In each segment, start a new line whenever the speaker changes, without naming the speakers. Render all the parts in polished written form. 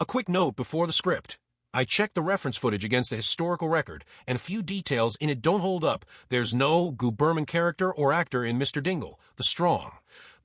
quick note before the script. I checked the reference footage against the historical record, and a few details in it don't hold up. There's no Berman character or actor in Mr. Dingle, the Strong.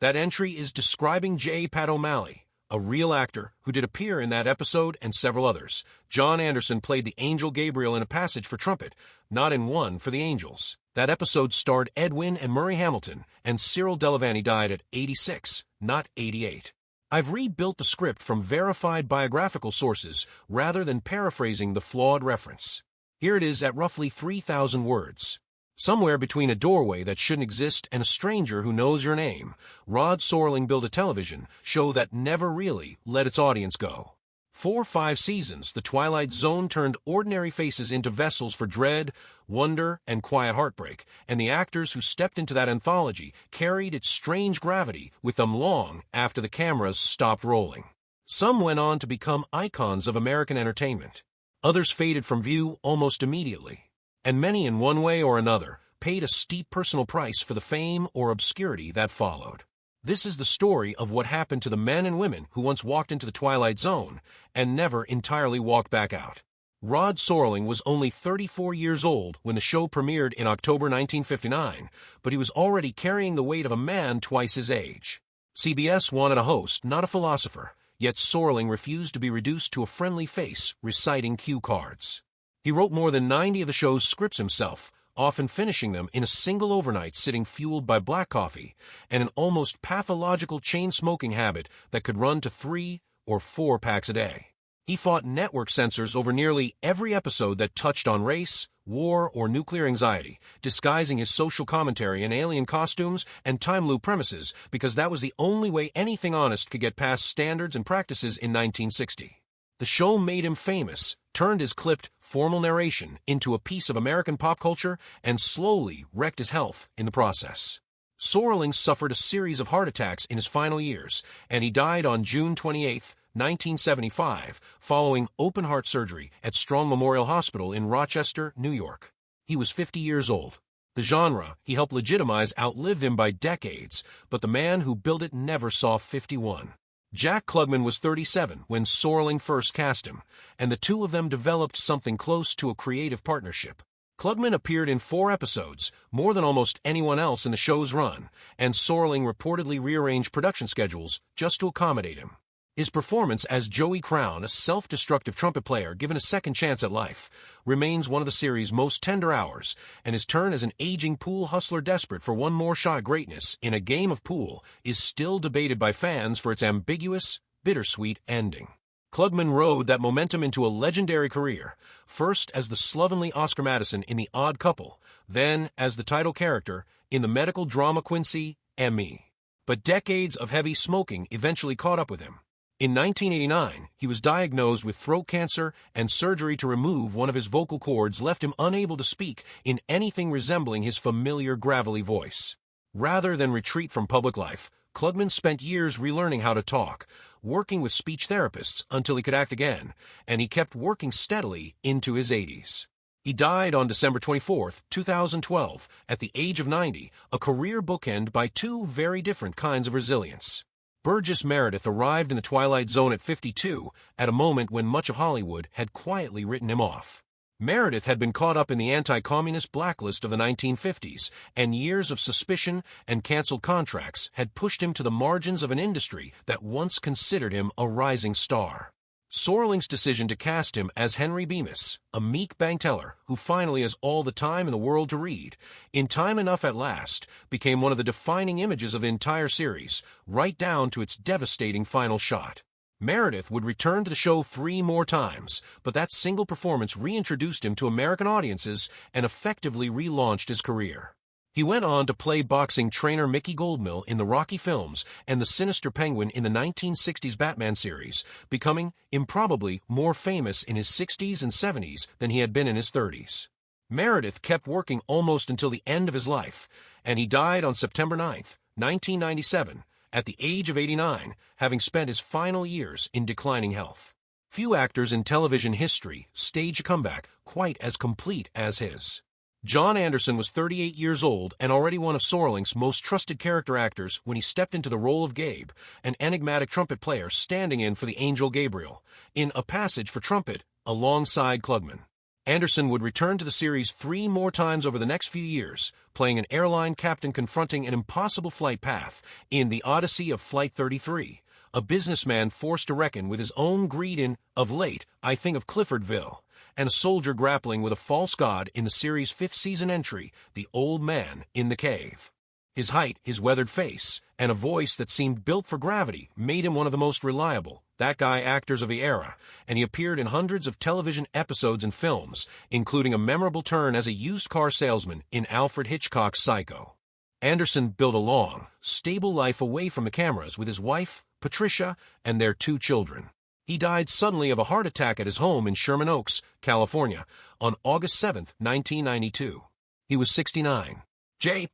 That entry is describing J. Pat O'Malley, a real actor who did appear in that episode and several others. John Anderson played the angel Gabriel in a passage for trumpet, not in one for the Angels. That episode starred Edwin and Murray Hamilton, and Cyril Delavanty died at 86, not 88. I've rebuilt the script from verified biographical sources rather than paraphrasing the flawed reference. Here it is at roughly 3,000 words. Somewhere between a doorway that shouldn't exist and a stranger who knows your name, Rod Serling built a television show that never really let its audience go. For 5 seasons, the Twilight Zone turned ordinary faces into vessels for dread, wonder, and quiet heartbreak, and the actors who stepped into that anthology carried its strange gravity with them long after the cameras stopped rolling. Some went on to become icons of American entertainment. Others faded from view almost immediately. And many in one way or another paid a steep personal price for the fame or obscurity that followed. This is the story of what happened to the men and women who once walked into the Twilight Zone and never entirely walked back out. Rod Serling was only 34 years old when the show premiered in October 1959, but he was already carrying the weight of a man twice his age. CBS wanted a host, not a philosopher, yet Serling refused to be reduced to a friendly face reciting cue cards. He wrote more than 90 of the show's scripts himself, often finishing them in a single overnight sitting fueled by black coffee and an almost pathological chain-smoking habit that could run to 3 or 4 packs a day. He fought network censors over nearly every episode that touched on race, war, or nuclear anxiety, disguising his social commentary in alien costumes and time loop premises because that was the only way anything honest could get past standards and practices in 1960. The show made him famous, turned his clipped, formal narration into a piece of American pop culture, and slowly wrecked his health in the process. Serling suffered a series of heart attacks in his final years, and he died on June 28, 1975, following open-heart surgery at Strong Memorial Hospital in Rochester, New York. He was 50 years old. The genre he helped legitimize outlived him by decades, but the man who built it never saw 51. Jack Klugman was 37 when Serling first cast him, and the two of them developed something close to a creative partnership. Klugman appeared in 4 episodes, more than almost anyone else in the show's run, and Serling reportedly rearranged production schedules just to accommodate him. His performance as Joey Crown, a self-destructive trumpet player given a second chance at life, remains one of the series' most tender hours, and his turn as an aging pool hustler desperate for one more shot at greatness in a game of pool is still debated by fans for its ambiguous, bittersweet ending. Klugman rode that momentum into a legendary career, first as the slovenly Oscar Madison in The Odd Couple, then as the title character in the medical drama Quincy and Me. But decades of heavy smoking eventually caught up with him. In 1989, he was diagnosed with throat cancer, and surgery to remove one of his vocal cords left him unable to speak in anything resembling his familiar gravelly voice. Rather than retreat from public life, Klugman spent years relearning how to talk, working with speech therapists until he could act again, and he kept working steadily into his 80s. He died on December 24, 2012, at the age of 90, a career bookend by 2 very different kinds of resilience. Burgess Meredith arrived in the Twilight Zone at 52, at a moment when much of Hollywood had quietly written him off. Meredith had been caught up in the anti-communist blacklist of the 1950s, and years of suspicion and canceled contracts had pushed him to the margins of an industry that once considered him a rising star. Serling's decision to cast him as Henry Bemis, a meek bank teller who finally has all the time in the world to read, in time enough at last, became one of the defining images of the entire series, right down to its devastating final shot. Meredith would return to the show 3 more times, but that single performance reintroduced him to American audiences and effectively relaunched his career. He went on to play boxing trainer Mickey Goldmill in the Rocky films and the sinister Penguin in the 1960s Batman series, becoming improbably more famous in his 60s and 70s than he had been in his 30s. Meredith kept working almost until the end of his life, and he died on September 9, 1997, at the age of 89, having spent his final years in declining health. Few actors in television history stage a comeback quite as complete as his. John Anderson was 38 years old and already one of Sorlink's most trusted character actors when he stepped into the role of Gabe, an enigmatic trumpet player standing in for the angel Gabriel, in A Passage for Trumpet, alongside Klugman. Anderson would return to the series 3 more times over the next few years, playing an airline captain confronting an impossible flight path in The Odyssey of Flight 33, a businessman forced to reckon with his own greed in Of Late, I Think of Cliffordville, and a soldier grappling with a false god in the series' 5th season entry, The Old Man in the Cave. His height, his weathered face, and a voice that seemed built for gravity made him one of the most reliable, that guy actors of the era, and he appeared in hundreds of television episodes and films, including a memorable turn as a used car salesman in Alfred Hitchcock's Psycho. Anderson built a long, stable life away from the cameras with his wife, Patricia, and their 2 children. He died suddenly of a heart attack at his home in Sherman Oaks, California, on August 7, 1992. He was 69.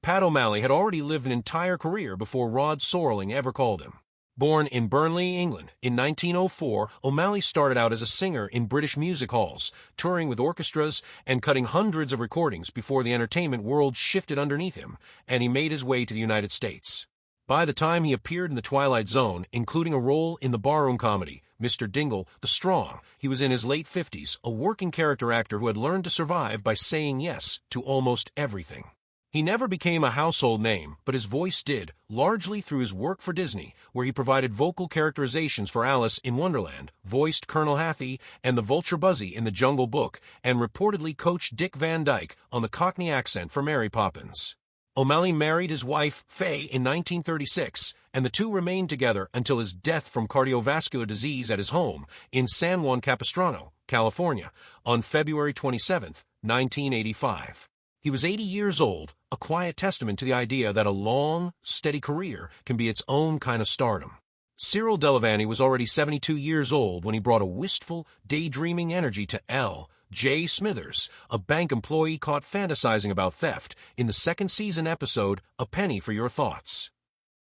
Pat O'Malley had already lived an entire career before Rod Serling ever called him. Born in Burnley, England, in 1904, O'Malley started out as a singer in British music halls, touring with orchestras and cutting hundreds of recordings before the entertainment world shifted underneath him, and he made his way to the United States. By the time he appeared in The Twilight Zone, including a role in the barroom comedy, Mr. Dingle, the Strong, he was in his late 50s, a working character actor who had learned to survive by saying yes to almost everything. He never became a household name, but his voice did, largely through his work for Disney, where he provided vocal characterizations for Alice in Wonderland, voiced Colonel Hathey and the Vulture Buzzy in The Jungle Book, and reportedly coached Dick Van Dyke on the Cockney accent for Mary Poppins. O'Malley married his wife, Faye, in 1936, and the two remained together until his death from cardiovascular disease at his home in San Juan Capistrano, California, on February 27, 1985. He was 80 years old, a quiet testament to the idea that a long, steady career can be its own kind of stardom. Cyril Delavanty was already 72 years old when he brought a wistful, daydreaming energy to L. J. Smithers, a bank employee caught fantasizing about theft, in the 2nd season episode A Penny for Your Thoughts.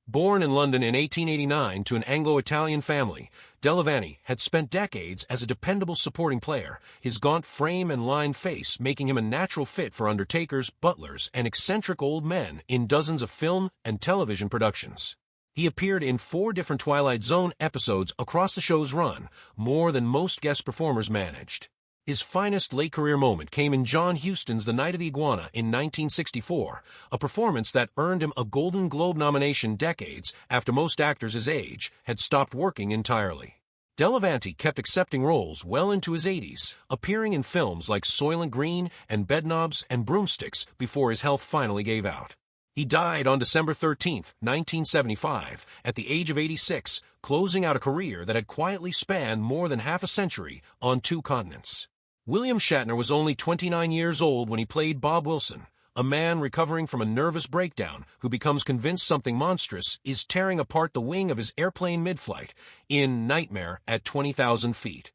Born in London in 1889 to an Anglo-Italian family, Delavanty had spent decades as a dependable supporting player, his gaunt frame and lined face making him a natural fit for undertakers, butlers, and eccentric old men in dozens of film and television productions. He appeared in 4 different Twilight Zone episodes across the show's run, more than most guest performers managed. His finest late-career moment came in John Huston's The Night of the Iguana in 1964, a performance that earned him a Golden Globe nomination decades after most actors his age had stopped working entirely. Delavanty kept accepting roles well into his 80s, appearing in films like Soylent Green and Bedknobs and Broomsticks before his health finally gave out. He died on December 13, 1975, at the age of 86, closing out a career that had quietly spanned more than half a century on 2 continents. William Shatner was only 29 years old when he played Bob Wilson, a man recovering from a nervous breakdown who becomes convinced something monstrous is tearing apart the wing of his airplane mid-flight in Nightmare at 20,000 feet.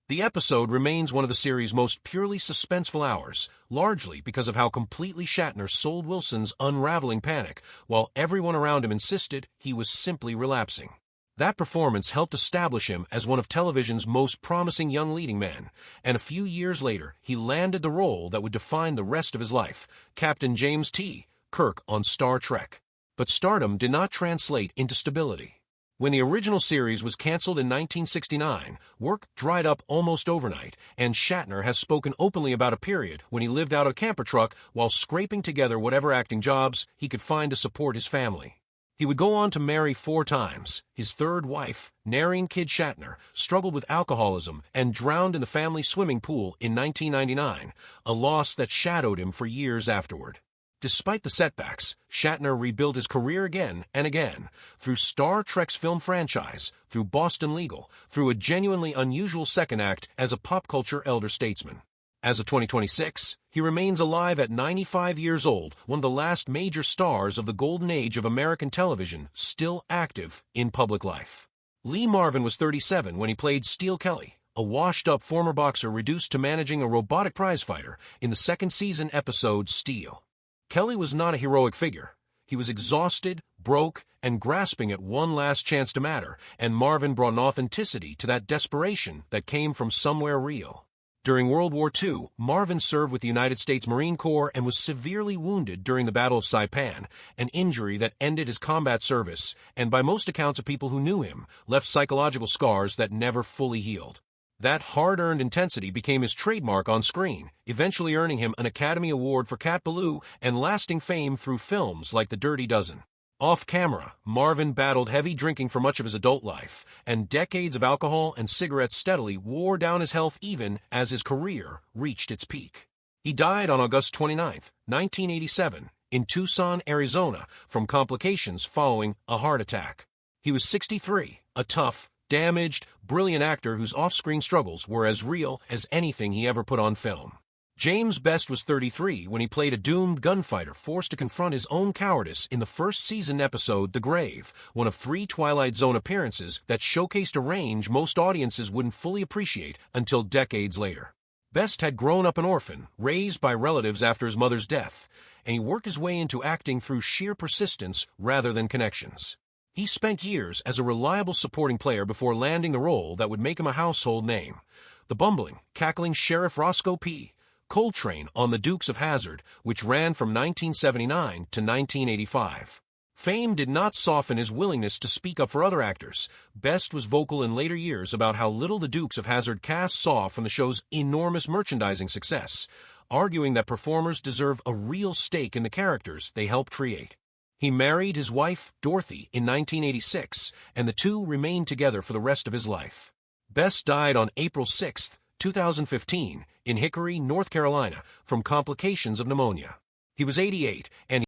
The episode remains one of the series' most purely suspenseful hours, largely because of how completely Shatner sold Wilson's unraveling panic, while everyone around him insisted he was simply relapsing. That performance helped establish him as one of television's most promising young leading men, and a few years later he landed the role that would define the rest of his life, Captain James T. Kirk on Star Trek. But stardom did not translate into stability. When the original series was canceled in 1969, work dried up almost overnight, and Shatner has spoken openly about a period when he lived out of a camper truck while scraping together whatever acting jobs he could find to support his family. He would go on to marry 4 times. His 3rd wife, Nareen Kidd Shatner, struggled with alcoholism and drowned in the family swimming pool in 1999, a loss that shadowed him for years afterward. Despite the setbacks, Shatner rebuilt his career again and again, through Star Trek's film franchise, through Boston Legal, through a genuinely unusual second act as a pop culture elder statesman. As of 2026, he remains alive at 95 years old, one of the last major stars of the golden age of American television, still active in public life. Lee Marvin was 37 when he played Steel Kelly, a washed-up former boxer reduced to managing a robotic prizefighter in the 2nd season episode Steel. Kelly was not a heroic figure. He was exhausted, broke, and grasping at one last chance to matter, and Marvin brought an authenticity to that desperation that came from somewhere real. During World War II, Marvin served with the United States Marine Corps and was severely wounded during the Battle of Saipan, an injury that ended his combat service, and by most accounts of people who knew him, left psychological scars that never fully healed. That hard-earned intensity became his trademark on screen, eventually earning him an Academy Award for Cat Ballou and lasting fame through films like The Dirty Dozen. Off-camera, Marvin battled heavy drinking for much of his adult life, and decades of alcohol and cigarettes steadily wore down his health even as his career reached its peak. He died on August 29, 1987, in Tucson, Arizona, from complications following a heart attack. He was 63, a tough, damaged, brilliant actor whose off-screen struggles were as real as anything he ever put on film. James Best was 33 when he played a doomed gunfighter forced to confront his own cowardice in the first season episode The Grave, one of 3 Twilight Zone appearances that showcased a range most audiences wouldn't fully appreciate until decades later. Best had grown up an orphan, raised by relatives after his mother's death, and he worked his way into acting through sheer persistence rather than connections. He spent years as a reliable supporting player before landing the role that would make him a household name. The bumbling, cackling Sheriff Roscoe P. Coltrane on The Dukes of Hazzard, which ran from 1979 to 1985. Fame did not soften his willingness to speak up for other actors. Best was vocal in later years about how little the Dukes of Hazzard cast saw from the show's enormous merchandising success, arguing that performers deserve a real stake in the characters they helped create. He married his wife, Dorothy, in 1986, and the two remained together for the rest of his life. Best died on April 6, 2015, in Hickory, North Carolina, from complications of pneumonia. He was 88, and